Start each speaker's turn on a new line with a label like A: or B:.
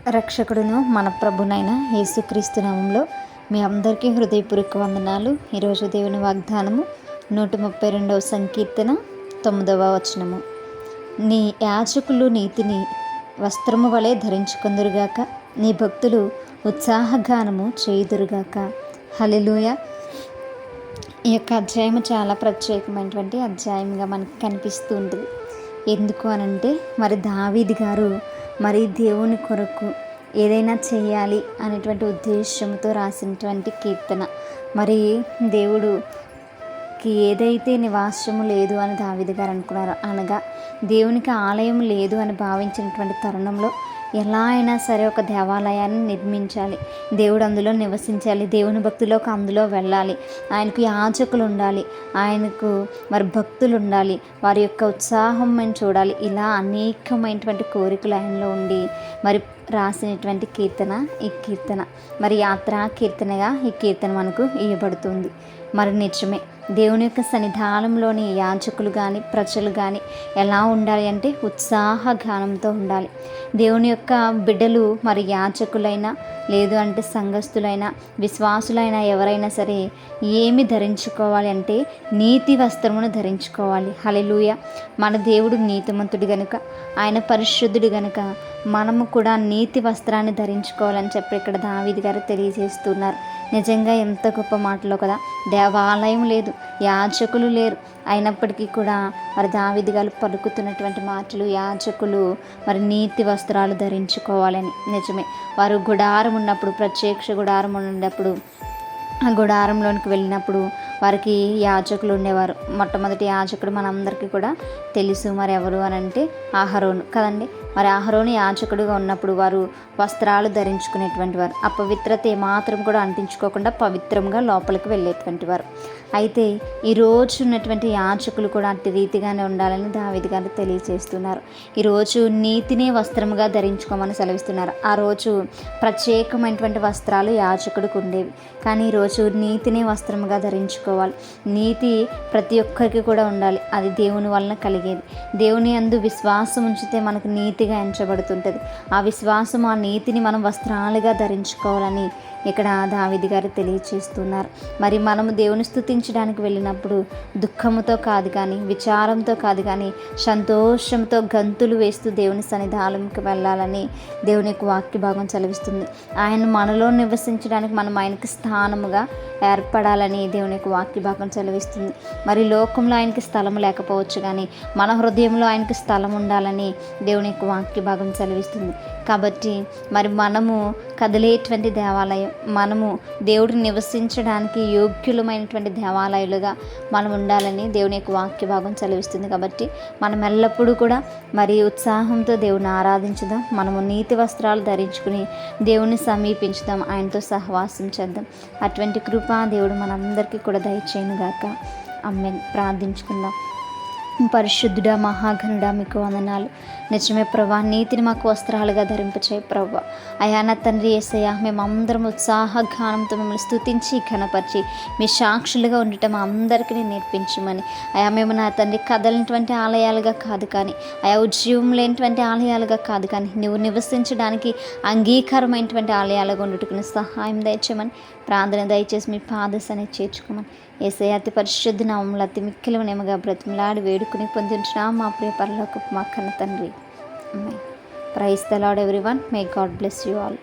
A: రక్షకుడును మన ప్రభునైన యేసుక్రీస్తు నామంలో మీ అందరికీ హృదయపూర్వక వందనాలు. ఈరోజు దేవుని వాగ్దానము 132వ సంకీర్తన 9వ వచనము. నీ యాజకులు నీతిని వస్త్రము వలె ధరించుకొందురుగాక, నీ భక్తులు ఉత్సాహగానము చేయుదురుగాక. హల్లెలూయా. ఈ యొక్క అధ్యాయం చాలా ప్రత్యేకమైనటువంటి అధ్యాయంగా మనకు కనిపిస్తూ ఉంటుంది. ఎందుకు అనంటే, మరి దావీదు గారు మరి దేవుని కొరకు ఏదైనా చేయాలి అనేటువంటి ఉద్దేశంతో రాసినటువంటి కీర్తన. మరి దేవుడికి ఏదైతే నివాసము లేదు అని దావీదు గారు అనుకున్నారు, అనగా దేవునికి ఆలయం లేదు అని భావించినటువంటి తరుణంలో ఎలా అయినా సరే ఒక దేవాలయాన్ని నిర్మించాలి, దేవుడు అందులో నివసించాలి, దేవుని భక్తులకు అందులో వెళ్ళాలి, ఆయనకు యాజకులు ఉండాలి, ఆయనకు మరి భక్తులు ఉండాలి, వారి యొక్క ఉత్సాహం మేము చూడాలి, ఇలా అనేకమైనటువంటి కోరికలు ఆయనలో ఉండి మరి రాసినటువంటి కీర్తన ఈ కీర్తన. మరి యాత్రా కీర్తనగా ఈ కీర్తన మనకు ఇవ్వబడుతుంది. మరి నిజమే, దేవుని యొక్క సన్నిధానంలోని యాజకులు కానీ ప్రజలు కానీ ఎలా ఉండాలి అంటే ఉత్సాహగానంతో ఉండాలి. దేవుని యొక్క బిడ్డలు మరి యాజకులైనా లేదు అంటే సంఘస్థులైనా విశ్వాసులైనా ఎవరైనా సరే ఏమి ధరించుకోవాలి అంటే నీతి వస్త్రమును ధరించుకోవాలి. హల్లెలూయా. మన దేవుడు నీతిమంతుడు గనుక, ఆయన పరిశుద్ధుడు గనుక మనము కూడా నీతి వస్త్రాన్ని ధరించుకోవాలని చెప్పి ఇక్కడ దావీదు గారు తెలియజేస్తున్నారు. నిజంగా ఎంత గొప్ప మాటలో కదా. దేవాలయం లేదు, యాజకులు లేరు, అయినప్పటికీ కూడా మరి దావీదు గారు పలుకుతున్నటువంటి మాటలు యాజకులు మరి నీతి వస్త్రాలు ధరించుకోవాలని. నిజమే, వారు గుడారం ఉన్నప్పుడు, ప్రత్యక్ష గుడారం ఉన్నప్పుడు, ఆ గుడారంలోనికి వెళ్ళినప్పుడు వారికి యాజకులు ఉండేవారు. మొట్టమొదటి యాజకుడు మనందరికీ కూడా తెలుసు, మరి ఎవరు అని అంటే అహరోను కదండి. మరి అహరోను యాజకుడుగా ఉన్నప్పుడు వారు వస్త్రాలు ధరించుకునేటువంటి వారు, అపవిత్రత ఏమాత్రం కూడా అంటించుకోకుండా పవిత్రంగా లోపలికి వెళ్ళేటువంటి వారు. అయితే ఈరోజు ఉన్నటువంటి యాజకులు కూడా అట్టి రీతిగానే ఉండాలని దావీదు గారు తెలియజేస్తున్నారు. ఈరోజు నీతినే వస్త్రముగా ధరించుకోమని సెలవిస్తున్నారు. ఆ రోజు ప్రత్యేకమైనటువంటి వస్త్రాలు యాజకుడికి ఉండేవి, కానీ ఈరోజు నీతినే వస్త్రముగా ధరించుకోవాలి. నీతి ప్రతి ఒక్కరికి కూడా ఉండాలి, అది దేవుని వలన కలిగేది. దేవుని యందు విశ్వాసం ఉంచితే మనకు నీతిగా ఎంచబడుతుంటుంది. ఆ విశ్వాసం, ఆ నీతిని మనం వస్త్రాలుగా ధరించుకోవాలని ఇక్కడ దావీదు గారు తెలియచేస్తున్నారు. మరి మనము దేవుని స్తుతించడానికి వెళ్ళినప్పుడు దుఃఖముతో కాదు కానీ, విచారంతో కాదు కానీ, సంతోషంతో గంతులు వేస్తూ దేవుని సన్నిధానంకి వెళ్ళాలని దేవుని యొక్క వాక్య భాగం చదివిస్తుంది. ఆయన మనలో నివసించడానికి మనం ఆయనకి స్థానముగా ఏర్పడాలని దేవుని యొక్క వాక్య భాగం చదివిస్తుంది. మరి లోకంలో ఆయనకి స్థలం లేకపోవచ్చు, కానీ మన హృదయంలో ఆయనకి స్థలం ఉండాలని దేవుని యొక్క వాక్య భాగం చదివిస్తుంది. కాబట్టి మరి మనము కదిలేటువంటి దేవాలయం, మనము దేవుడు నివసించడానికి యోగ్యులమైనటువంటి దేవాలయాలుగా మనం ఉండాలని దేవుని యొక్క వాక్య భాగం చదివిస్తుంది. కాబట్టి మనం ఎల్లప్పుడూ కూడా మరి ఉత్సాహంతో దేవుని ఆరాధించుదాం. మనము నీతి వస్త్రాలు ధరించుకుని దేవుని సమీపించుదాం, ఆయనతో సహవాసం చేద్దాం. అటువంటి కృప దేవుడు మనందరికీ కూడా దయచేయునుగాక. ఆమేన్. ప్రార్థించుకుందాం. పరిశుద్ధుడా, మహాఘనుడా, మీకు వందనాలు. నిజమే ప్రభా, నీతిని మాకు వస్త్రాలుగా ధరింపచేయి ప్రభా. అయా నా తండ్రి యేసయ్య, మేమందరం ఉత్సాహగానంతో మిమ్మల్ని స్తుతించి ఘనపరిచి మీ సాక్షులుగా ఉండటం అందరికీ నేర్పించమని. అయా మేము నా తండ్రి కదలినటువంటి ఆలయాలుగా కాదు కానీ, అయా ఉజ్జీవం లేనటువంటి ఆలయాలుగా కాదు కానీ, నువ్వు నివసించడానికి అంగీకారమైనటువంటి ఆలయాలుగా ఉండటకు సహాయం దయచేయమని ప్రార్థన దయచేసి మీ పాదసని చేర్చుకోమని యేసయ్య అతి పరిశుద్ధ నామములో అతి మిక్కిలి నేమగా బ్రతిమలాడి వేడుకుని పొందించిన మా ప్రియ పరలోకపు మా కన్న తండ్రి. Praise the Lord everyone. May God bless you all.